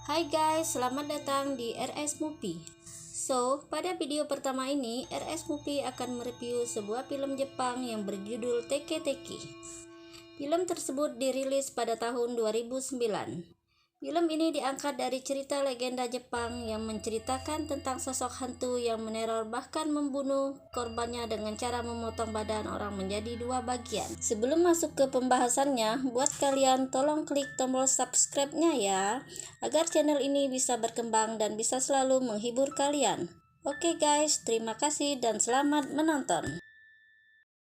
Hai guys, selamat datang di RS Movie. Pada video pertama ini, RS Movie akan mereview sebuah film Jepang yang berjudul Teke Teki. Film tersebut dirilis pada tahun 2009. Film ini diangkat dari cerita legenda Jepang yang menceritakan tentang sosok hantu yang meneror bahkan membunuh korbannya dengan cara memotong badan orang menjadi dua bagian. Sebelum masuk ke pembahasannya, buat kalian tolong klik tombol subscribe-nya ya, agar channel ini bisa berkembang dan bisa selalu menghibur kalian. Oke guys, terima kasih dan selamat menonton.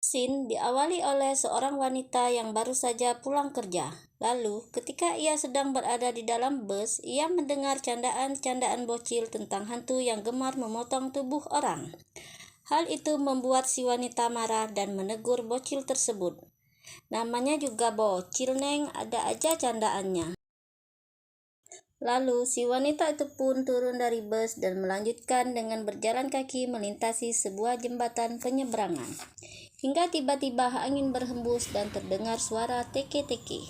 Scene diawali oleh seorang wanita yang baru saja pulang kerja. Lalu, ketika ia sedang berada di dalam bus, ia mendengar candaan-candaan bocil tentang hantu yang gemar memotong tubuh orang. Hal itu membuat si wanita marah dan menegur bocil tersebut. Namanya juga bocil, Neng, ada aja candaannya. Lalu, si wanita itu pun turun dari bus dan melanjutkan dengan berjalan kaki melintasi sebuah jembatan penyeberangan. Hingga tiba-tiba angin berhembus dan terdengar suara teke-teke.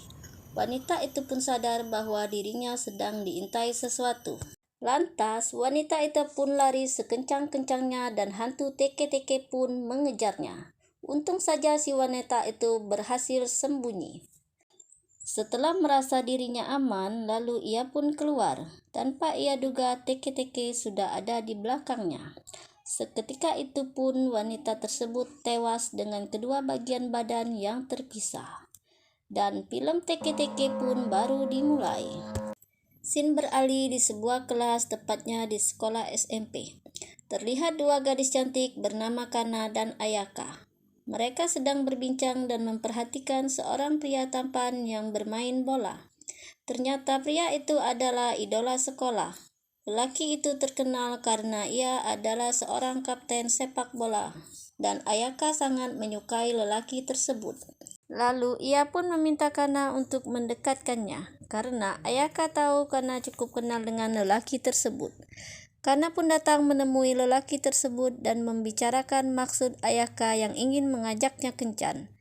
Wanita itu pun sadar bahwa dirinya sedang diintai sesuatu. Lantas, wanita itu pun lari sekencang-kencangnya dan hantu teke-teke pun mengejarnya. Untung saja si wanita itu berhasil sembunyi. Setelah merasa dirinya aman, lalu ia pun keluar. Tanpa ia duga, teke-teke sudah ada di belakangnya. Seketika itu pun wanita tersebut tewas dengan kedua bagian badan yang terpisah. Dan film teke-teke pun baru dimulai. Scene beralih di sebuah kelas, tepatnya di sekolah SMP. Terlihat dua gadis cantik bernama Kana dan Ayaka. Mereka sedang berbincang dan memperhatikan seorang pria tampan yang bermain bola. Ternyata pria itu adalah idola sekolah. Lelaki itu terkenal karena ia adalah seorang kapten sepak bola, dan Ayaka sangat menyukai lelaki tersebut. Lalu ia pun meminta Kana untuk mendekatkannya, karena Ayaka tahu Kana cukup kenal dengan lelaki tersebut. Kana pun datang menemui lelaki tersebut dan membicarakan maksud Ayaka yang ingin mengajaknya kencan.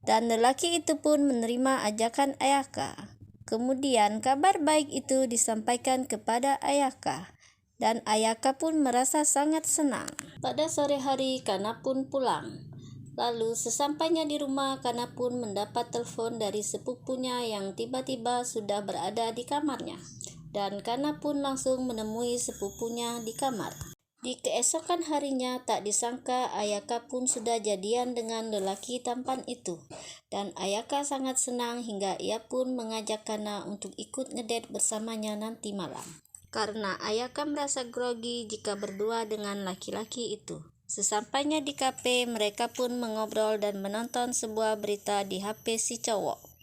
Dan lelaki itu pun menerima ajakan Ayaka. Kemudian kabar baik itu disampaikan kepada Ayaka, dan Ayaka pun merasa sangat senang. Pada sore hari, Kana pun pulang. Lalu sesampainya di rumah, Kana pun mendapat telepon dari sepupunya yang tiba-tiba sudah berada di kamarnya. Dan Kana pun langsung menemui sepupunya di kamar. Di keesokan harinya, tak disangka Ayaka pun sudah jadian dengan lelaki tampan itu. Dan Ayaka sangat senang hingga ia pun mengajak Kana untuk ikut ngedate bersamanya nanti malam. Karena Ayaka merasa grogi jika berdua dengan laki-laki itu. Sesampainya di kafe, mereka pun mengobrol dan menonton sebuah berita di HP si cowok.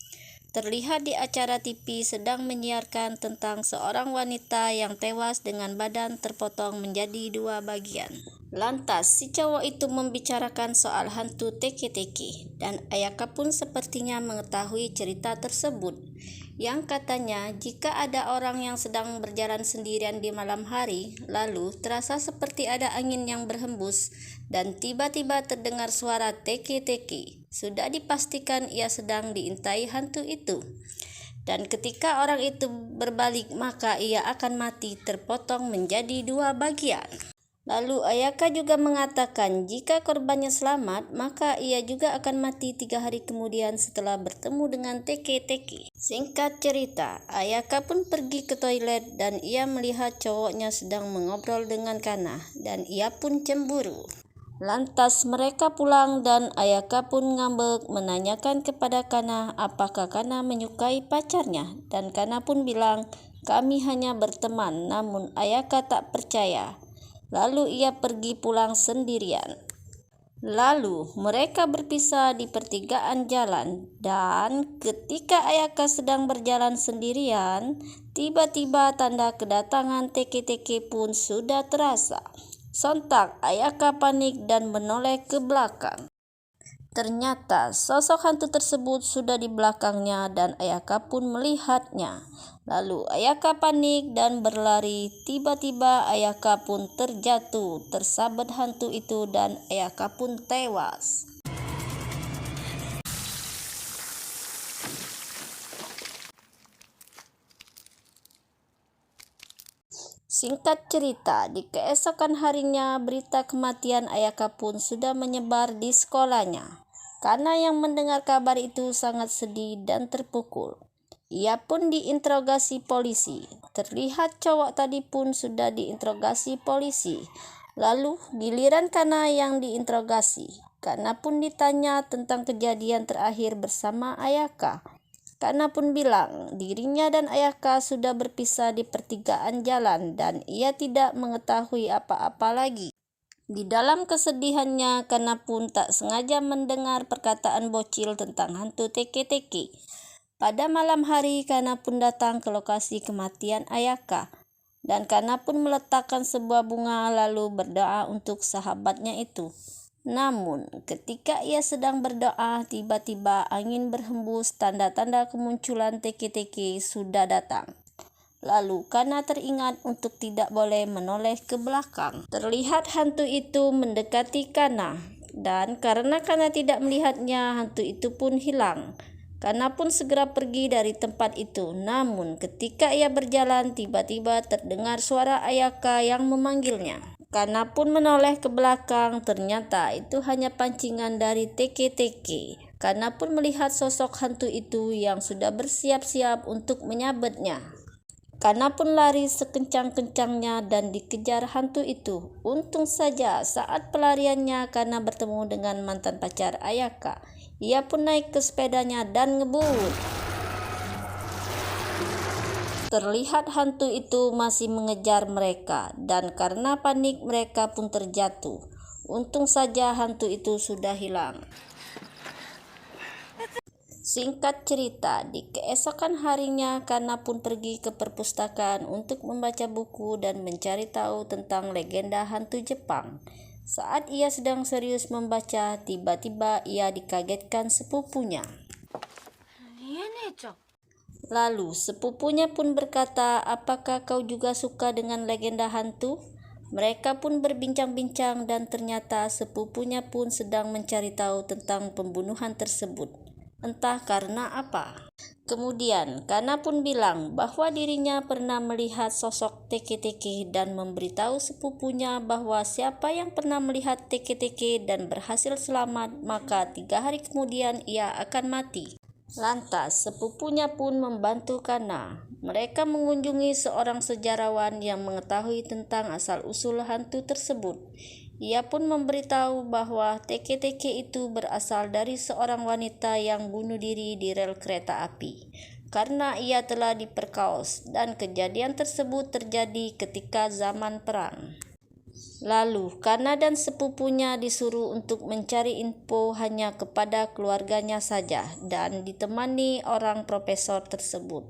Terlihat di acara TV sedang menyiarkan tentang seorang wanita yang tewas dengan badan terpotong menjadi dua bagian. Lantas, si cowok itu membicarakan soal hantu teke-teke, dan Ayaka pun sepertinya mengetahui cerita tersebut, yang katanya jika ada orang yang sedang berjalan sendirian di malam hari, lalu terasa seperti ada angin yang berhembus, dan tiba-tiba terdengar suara teke-teke. Sudah dipastikan ia sedang diintai hantu itu. Dan ketika orang itu berbalik, maka ia akan mati terpotong menjadi dua bagian. Lalu Ayaka juga mengatakan jika korbannya selamat, maka ia juga akan mati 3 hari kemudian setelah bertemu dengan teke-teke. Singkat cerita, Ayaka pun pergi ke toilet dan ia melihat cowoknya sedang mengobrol dengan Kana, dan ia pun cemburu. Lantas mereka pulang dan Ayaka pun ngambek menanyakan kepada Kana apakah Kana menyukai pacarnya, dan Kana pun bilang kami hanya berteman, namun Ayaka tak percaya. Lalu ia pergi pulang sendirian. Lalu mereka berpisah di pertigaan jalan, dan ketika Ayaka sedang berjalan sendirian, tiba-tiba tanda kedatangan teke-teke pun sudah terasa. Sontak Ayaka panik dan menoleh ke belakang. Ternyata sosok hantu tersebut sudah di belakangnya dan Ayaka pun melihatnya. Lalu Ayaka panik dan berlari. Tiba-tiba Ayaka pun terjatuh, tersabet hantu itu dan Ayaka pun tewas. Singkat cerita, di keesokan harinya berita kematian Ayaka pun sudah menyebar di sekolahnya. Karena yang mendengar kabar itu sangat sedih dan terpukul. Ia pun diinterogasi polisi. Terlihat cowok tadi pun sudah diinterogasi polisi. Lalu giliran Kana yang diinterogasi. Kana pun ditanya tentang kejadian terakhir bersama Ayaka. Kana pun bilang dirinya dan Ayaka sudah berpisah di pertigaan jalan dan ia tidak mengetahui apa-apa lagi. Di dalam kesedihannya, Kana pun tak sengaja mendengar perkataan bocil tentang hantu teke-teke. Pada malam hari, Kana pun datang ke lokasi kematian Ayaka. Dan Kana pun meletakkan sebuah bunga lalu berdoa untuk sahabatnya itu. Namun, ketika ia sedang berdoa, tiba-tiba angin berhembus, tanda-tanda kemunculan teke-teke sudah datang. Lalu Kana teringat untuk tidak boleh menoleh ke belakang. Terlihat hantu itu mendekati Kana, dan karena Kana tidak melihatnya, hantu itu pun hilang. Kana pun segera pergi dari tempat itu. Namun, ketika ia berjalan, tiba-tiba terdengar suara Ayaka yang memanggilnya. Kana pun menoleh ke belakang, ternyata itu hanya pancingan dari teke-teke. Kana pun melihat sosok hantu itu yang sudah bersiap-siap untuk menyabetnya. Kana pun lari sekencang-kencangnya dan dikejar hantu itu. Untung saja saat pelariannya Kana bertemu dengan mantan pacar Ayaka. Ia pun naik ke sepedanya dan ngebut. Terlihat hantu itu masih mengejar mereka dan karena panik mereka pun terjatuh. Untung saja hantu itu sudah hilang. Singkat cerita, di keesokan harinya Kana pun pergi ke perpustakaan untuk membaca buku dan mencari tahu tentang legenda hantu Jepang. Saat ia sedang serius membaca, tiba-tiba ia dikagetkan sepupunya. Lalu sepupunya pun berkata, "Apakah kau juga suka dengan legenda hantu?" Mereka pun berbincang-bincang dan ternyata sepupunya pun sedang mencari tahu tentang pembunuhan tersebut. Entah karena apa. Kemudian Kana pun bilang bahwa dirinya pernah melihat sosok teke-teke dan memberitahu sepupunya bahwa siapa yang pernah melihat teke-teke dan berhasil selamat, maka 3 hari kemudian ia akan mati. Lantas sepupunya pun membantu Kana. Mereka mengunjungi seorang sejarawan yang mengetahui tentang asal-usul hantu tersebut. Ia pun memberitahu bahwa teke-teke itu berasal dari seorang wanita yang bunuh diri di rel kereta api karena ia telah diperkaos, dan kejadian tersebut terjadi ketika zaman perang. Lalu Kana dan sepupunya disuruh untuk mencari info hanya kepada keluarganya saja dan ditemani orang profesor tersebut.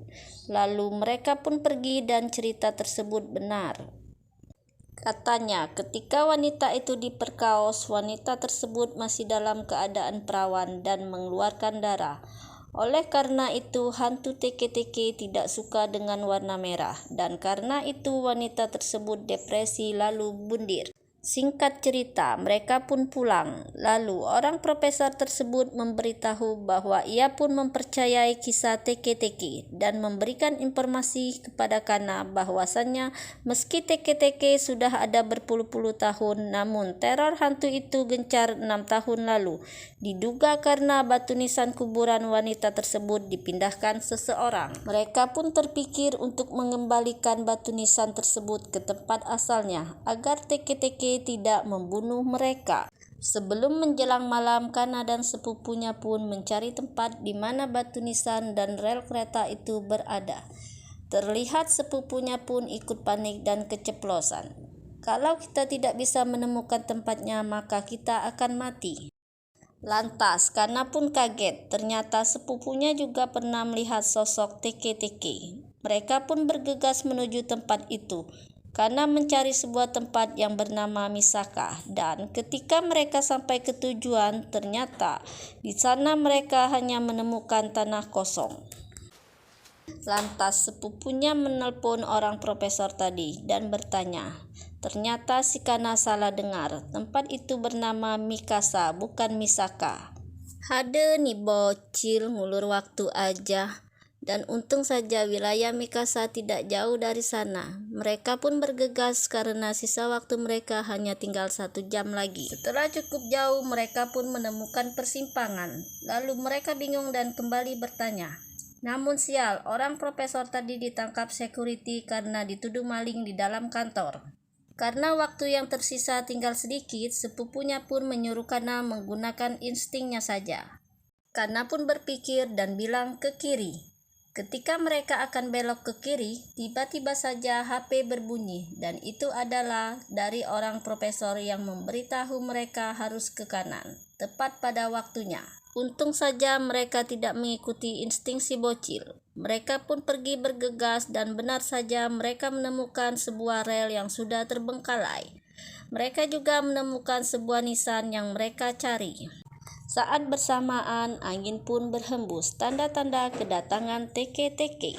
Lalu mereka pun pergi dan cerita tersebut benar. Katanya ketika wanita itu diperkaos, wanita tersebut masih dalam keadaan perawan dan mengeluarkan darah. Oleh karena itu hantu teke-teke tidak suka dengan warna merah dan karena itu wanita tersebut depresi lalu bundir. Singkat cerita, mereka pun pulang. Lalu orang profesor tersebut memberitahu bahwa ia pun mempercayai kisah teke-teke dan memberikan informasi kepada Kana bahwasannya meski teke-teke sudah ada berpuluh-puluh tahun, namun teror hantu itu gencar 6 tahun lalu. Diduga karena batu nisan kuburan wanita tersebut dipindahkan seseorang. Mereka pun terpikir untuk mengembalikan batu nisan tersebut ke tempat asalnya agar teke-teke tidak membunuh mereka. Sebelum menjelang malam, Kana dan sepupunya pun mencari tempat di mana batu nisan dan rel kereta itu berada. Terlihat sepupunya pun ikut panik dan keceplosan. Kalau kita tidak bisa menemukan tempatnya, maka kita akan mati. Lantas Kana pun kaget, ternyata sepupunya juga pernah melihat sosok teke-teke. Mereka pun bergegas menuju tempat itu. Kana mencari sebuah tempat yang bernama Misaka, dan ketika mereka sampai ke tujuan, ternyata di sana mereka hanya menemukan tanah kosong. Lantas sepupunya menelpon orang profesor tadi dan bertanya. Ternyata si Kana salah dengar. Tempat itu bernama Mikasa, bukan Misaka. Hade nih bocil, ngulur waktu aja. Dan untung saja wilayah Mikasa tidak jauh dari sana. Mereka pun bergegas karena sisa waktu mereka hanya tinggal 1 jam lagi. Setelah cukup jauh, mereka pun menemukan persimpangan. Lalu mereka bingung dan kembali bertanya. Namun sial, orang profesor tadi ditangkap security karena dituduh maling di dalam kantor. Karena waktu yang tersisa tinggal sedikit, sepupunya pun menyuruh Kana menggunakan instingnya saja. Kana pun berpikir dan bilang ke kiri. Ketika mereka akan belok ke kiri, tiba-tiba saja HP berbunyi dan itu adalah dari orang profesor yang memberitahu mereka harus ke kanan, tepat pada waktunya. Untung saja mereka tidak mengikuti insting si bocil. Mereka pun pergi bergegas dan benar saja mereka menemukan sebuah rel yang sudah terbengkalai. Mereka juga menemukan sebuah nisan yang mereka cari. Saat bersamaan, angin pun berhembus, tanda-tanda kedatangan teke-teke.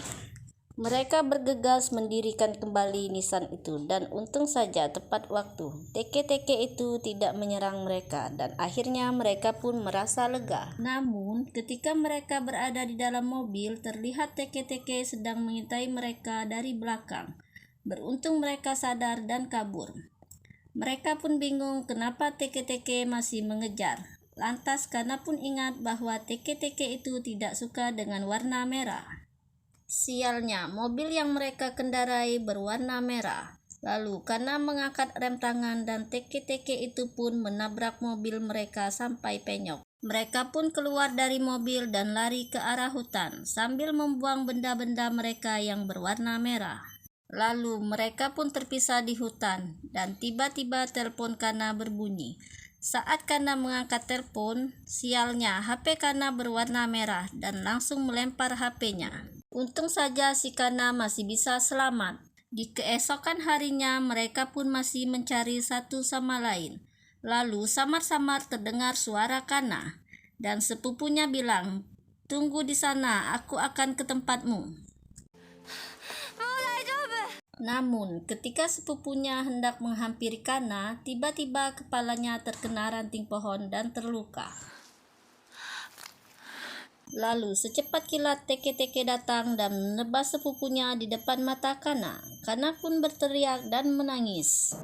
Mereka bergegas mendirikan kembali nisan itu dan untung saja tepat waktu. Teke-teke itu tidak menyerang mereka dan akhirnya mereka pun merasa lega. Namun, ketika mereka berada di dalam mobil, terlihat teke-teke sedang mengintai mereka dari belakang. Beruntung mereka sadar dan kabur. Mereka pun bingung kenapa teke-teke masih mengejar. Lantas Kana pun ingat bahwa teke-teke itu tidak suka dengan warna merah. Sialnya, mobil yang mereka kendarai berwarna merah. Lalu Kana mengangkat rem tangan dan teke-teke itu pun menabrak mobil mereka sampai penyok. Mereka pun keluar dari mobil dan lari ke arah hutan sambil membuang benda-benda mereka yang berwarna merah. Lalu mereka pun terpisah di hutan dan tiba-tiba telepon Kana berbunyi. Saat Kana mengangkat telepon, sialnya HP Kana berwarna merah dan langsung melempar HP-nya. Untung saja si Kana masih bisa selamat. Di keesokan harinya mereka pun masih mencari satu sama lain. Lalu samar-samar terdengar suara Kana dan sepupunya bilang, "Tunggu di sana, aku akan ke tempatmu." Namun, ketika sepupunya hendak menghampiri Kana, tiba-tiba kepalanya terkena ranting pohon dan terluka. Lalu, secepat kilat teke-teke datang dan menebas sepupunya di depan mata Kana. Kana pun berteriak dan menangis.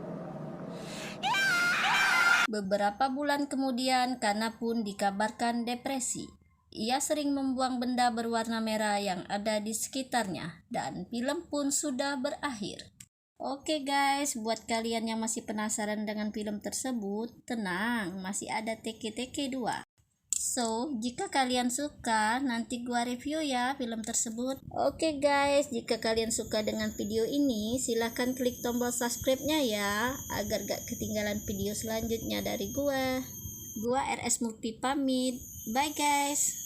Beberapa bulan kemudian, Kana pun dikabarkan depresi. Ia sering membuang benda berwarna merah yang ada di sekitarnya, dan film pun sudah berakhir. Oke guys, buat kalian yang masih penasaran dengan film tersebut, tenang, masih ada Teke-Teke 2. So, jika kalian suka, nanti gua review ya film tersebut. Oke guys, jika kalian suka dengan video ini, silahkan klik tombol subscribe-nya ya, agar gak ketinggalan video selanjutnya dari gua. Gua RS Murti pamit. Bye guys.